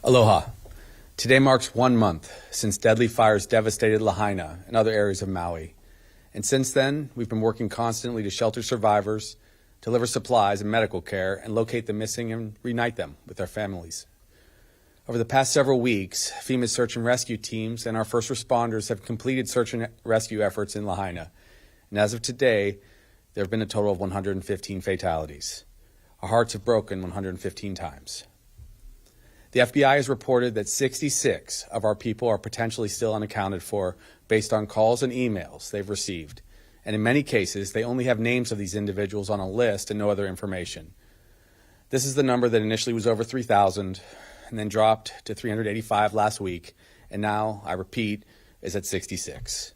Aloha. Today marks 1 month since deadly fires devastated Lahaina and other areas of Maui. And since then, we've been working constantly to shelter survivors, deliver supplies and medical care, and locate the missing and reunite them with their families. Over the past several weeks, FEMA's search and rescue teams and our first responders have completed search and rescue efforts in Lahaina. And as of today, there have been a total of 115 fatalities. Our hearts have broken 115 times. The FBI has reported that 66 of our people are potentially still unaccounted for based on calls and emails they've received. And in many cases, they only have names of these individuals on a list and no other information. This is the number that initially was over 3,000 and then dropped to 385 last week, and now, I repeat, is at 66.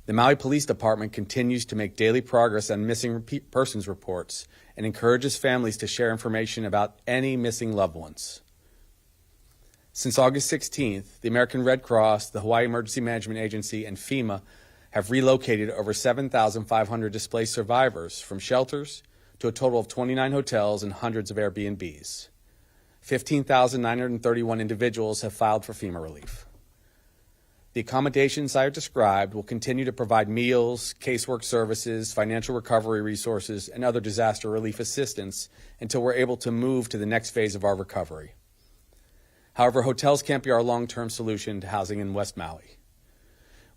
The Maui Police Department continues to make daily progress on missing persons reports and encourages families to share information about any missing loved ones. Since August 16th, the American Red Cross, the Hawaii Emergency Management Agency, and FEMA have relocated over 7,500 displaced survivors from shelters to a total of 29 hotels and hundreds of Airbnbs. 15,931 individuals have filed for FEMA relief. The accommodations I have described will continue to provide meals, casework services, financial recovery resources, and other disaster relief assistance until we're able to move to the next phase of our recovery. However, hotels can't be our long-term solution to housing in West Maui.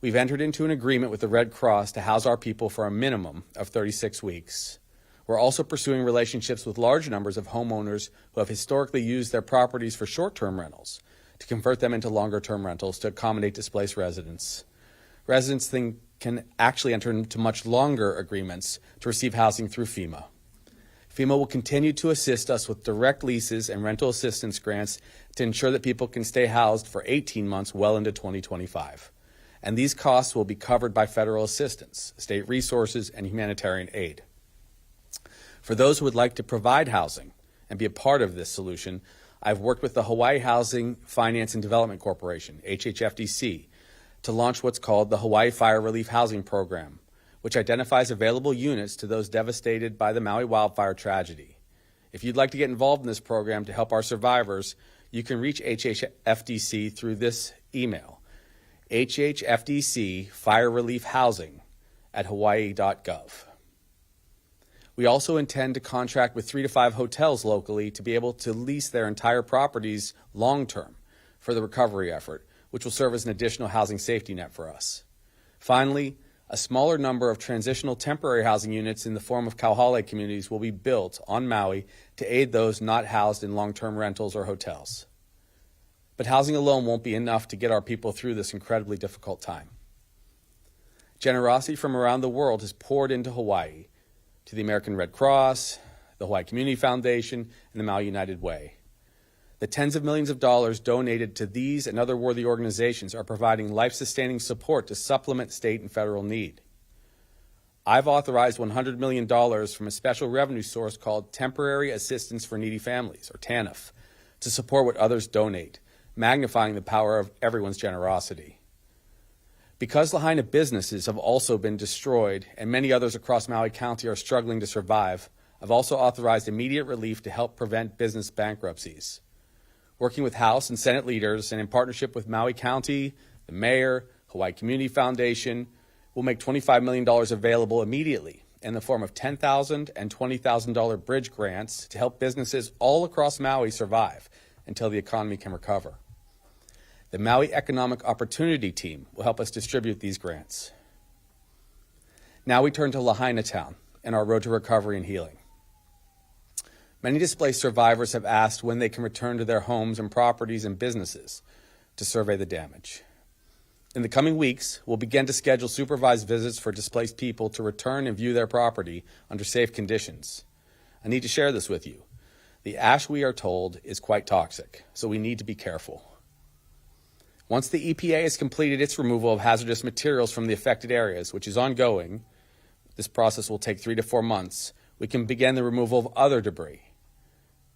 We've entered into an agreement with the Red Cross to house our people for a minimum of 36 weeks. We're also pursuing relationships with large numbers of homeowners who have historically used their properties for short-term rentals to convert them into longer-term rentals to accommodate displaced residents. Residents can actually enter into much longer agreements to receive housing through FEMA. FEMA will continue to assist us with direct leases and rental assistance grants to ensure that people can stay housed for 18 months well into 2025. And these costs will be covered by federal assistance, state resources, and humanitarian aid. For those who would like to provide housing and be a part of this solution, I've worked with the Hawaii Housing Finance and Development Corporation, HHFDC, to launch what's called the Hawaii Fire Relief Housing Program, which identifies available units to those devastated by the Maui wildfire tragedy. If you'd like to get involved in this program to help our survivors, you can reach HHFDC through this email, hhfdcfirereliefhousing@hawaii.gov. We also intend to contract with 3 to 5 hotels locally to be able to lease their entire properties long-term for the recovery effort, which will serve as an additional housing safety net for us. Finally, a smaller number of transitional temporary housing units in the form of kauhale communities will be built on Maui to aid those not housed in long-term rentals or hotels. But housing alone won't be enough to get our people through this incredibly difficult time. Generosity from around the world has poured into Hawaii, to the American Red Cross, the Hawaii Community Foundation, and the Maui United Way. The tens of millions of dollars donated to these and other worthy organizations are providing life-sustaining support to supplement state and federal need. I've authorized $100 million from a special revenue source called Temporary Assistance for Needy Families, or TANF, to support what others donate, magnifying the power of everyone's generosity. Because Lahaina businesses have also been destroyed and many others across Maui County are struggling to survive, I've also authorized immediate relief to help prevent business bankruptcies. Working with House and Senate leaders and in partnership with Maui County, the Mayor, Hawaii Community Foundation, we'll make $25 million available immediately in the form of $10,000 and $20,000 bridge grants to help businesses all across Maui survive until the economy can recover. The Maui Economic Opportunity Team will help us distribute these grants. Now we turn to Lahaina Town and our road to recovery and healing. Many displaced survivors have asked when they can return to their homes and properties and businesses to survey the damage. In the coming weeks, we'll begin to schedule supervised visits for displaced people to return and view their property under safe conditions. I need to share this with you. The ash, we are told, is quite toxic, so we need to be careful. Once the EPA has completed its removal of hazardous materials from the affected areas, which is ongoing, this process will take 3 to 4 months, we can begin the removal of other debris.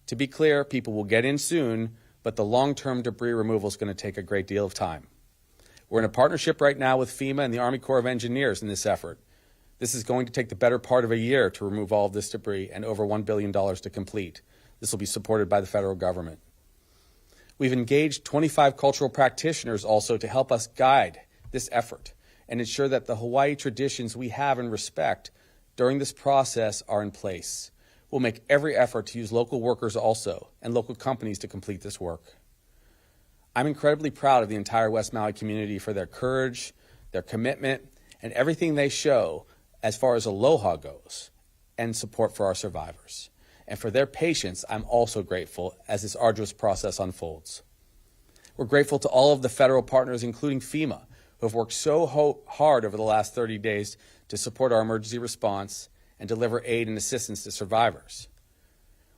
To be clear, people will get in soon, but the long-term debris removal is going to take a great deal of time. We're in a partnership right now with FEMA and the Army Corps of Engineers in this effort. This is going to take the better part of a year to remove all of this debris and over $1 billion to complete. This will be supported by the federal government. We've engaged 25 cultural practitioners also to help us guide this effort and ensure that the Hawaii traditions we have and respect during this process are in place. We'll make every effort to use local workers also and local companies to complete this work. I'm incredibly proud of the entire West Maui community for their courage, their commitment, and everything they show as far as aloha goes and support for our survivors. And for their patience, I'm also grateful as this arduous process unfolds. We're grateful to all of the federal partners, including FEMA, who have worked so hard over the last 30 days to support our emergency response and deliver aid and assistance to survivors.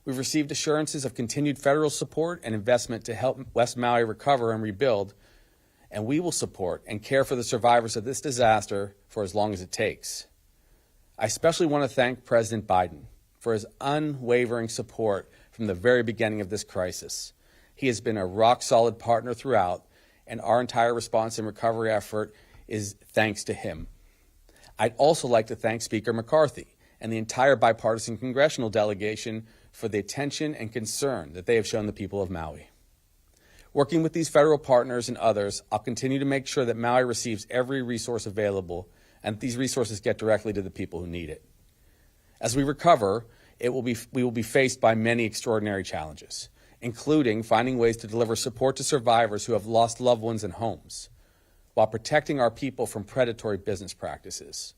We've received assurances of continued federal support and investment to help West Maui recover and rebuild, and we will support and care for the survivors of this disaster for as long as it takes. I especially want to thank President Biden for his unwavering support from the very beginning of this crisis. He has been a rock-solid partner throughout, and our entire response and recovery effort is thanks to him. I'd also like to thank Speaker McCarthy and the entire bipartisan congressional delegation for the attention and concern that they have shown the people of Maui. Working with these federal partners and others, I'll continue to make sure that Maui receives every resource available and that these resources get directly to the people who need it. As we recover, we will be faced by many extraordinary challenges, including finding ways to deliver support to survivors who have lost loved ones and homes, while protecting our people from predatory business practices.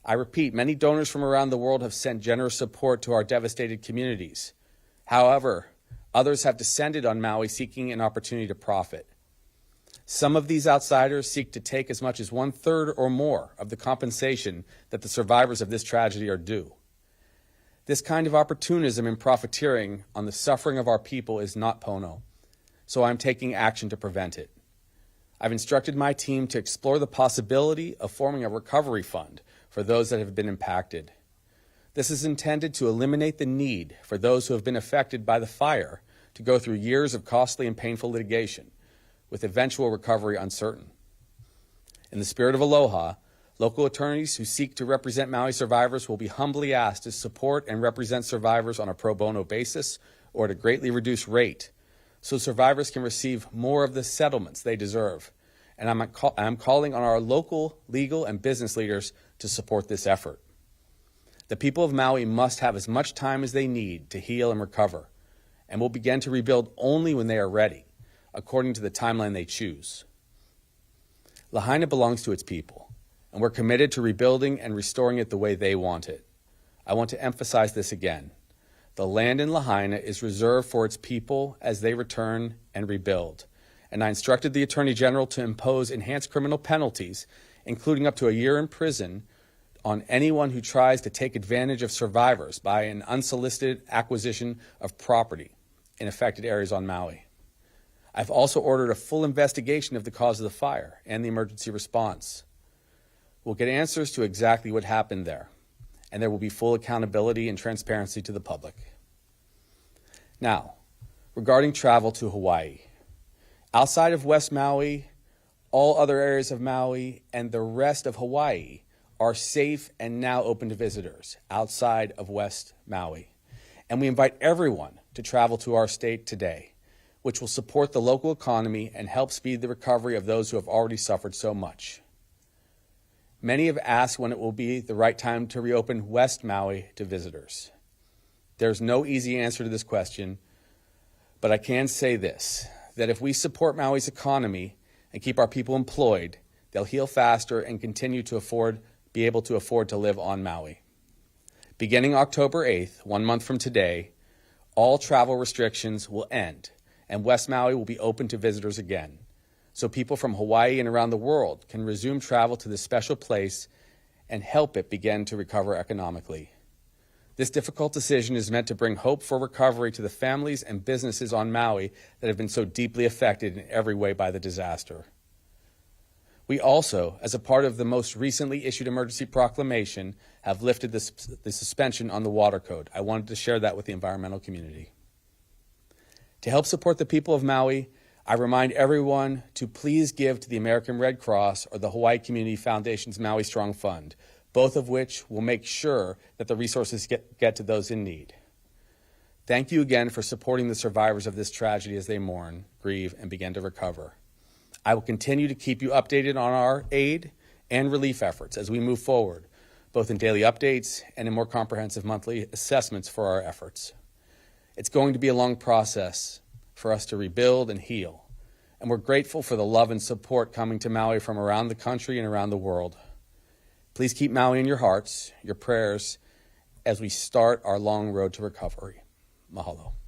I repeat, many donors from around the world have sent generous support to our devastated communities. However, others have descended on Maui seeking an opportunity to profit. Some of these outsiders seek to take as much as 1/3 or more of the compensation that the survivors of this tragedy are due. This kind of opportunism and profiteering on the suffering of our people is not pono, so I'm taking action to prevent it. I've instructed my team to explore the possibility of forming a recovery fund for those that have been impacted. This is intended to eliminate the need for those who have been affected by the fire to go through years of costly and painful litigation, with eventual recovery uncertain. In the spirit of aloha, local attorneys who seek to represent Maui survivors will be humbly asked to support and represent survivors on a pro bono basis or at a greatly reduced rate, so survivors can receive more of the settlements they deserve. And I'm calling on our local legal and business leaders to support this effort. The people of Maui must have as much time as they need to heal and recover, and will begin to rebuild only when they are ready, according to the timeline they choose. Lahaina belongs to its people, and we're committed to rebuilding and restoring it the way they want it. I want to emphasize this again. The land in Lahaina is reserved for its people as they return and rebuild, and I instructed the Attorney General to impose enhanced criminal penalties, including up to a year in prison, on anyone who tries to take advantage of survivors by an unsolicited acquisition of property in affected areas on Maui. I've also ordered a full investigation of the cause of the fire and the emergency response. We'll get answers to exactly what happened there, and there will be full accountability and transparency to the public. Now, regarding travel to Hawaii. Outside of West Maui, all other areas of Maui and the rest of Hawaii are safe and now open to visitors outside of West Maui. And we invite everyone to travel to our state today, which will support the local economy and help speed the recovery of those who have already suffered so much. Many have asked when it will be the right time to reopen West Maui to visitors. There's no easy answer to this question, but I can say this, that if we support Maui's economy and keep our people employed, they'll heal faster and continue to be able to afford to live on Maui. Beginning October 8th, 1 month from today, all travel restrictions will end, and West Maui will be open to visitors again, so people from Hawaii and around the world can resume travel to this special place and help it begin to recover economically. This difficult decision is meant to bring hope for recovery to the families and businesses on Maui that have been so deeply affected in every way by the disaster. We also, as a part of the most recently issued emergency proclamation, have lifted the suspension on the water code. I wanted to share that with the environmental community. To help support the people of Maui, I remind everyone to please give to the American Red Cross or the Hawaii Community Foundation's Maui Strong Fund, both of which will make sure that the resources get to those in need. Thank you again for supporting the survivors of this tragedy as they mourn, grieve, and begin to recover. I will continue to keep you updated on our aid and relief efforts as we move forward, both in daily updates and in more comprehensive monthly assessments for our efforts. It's going to be a long process for us to rebuild and heal, and we're grateful for the love and support coming to Maui from around the country and around the world. Please keep Maui in your hearts, your prayers, as we start our long road to recovery. Mahalo.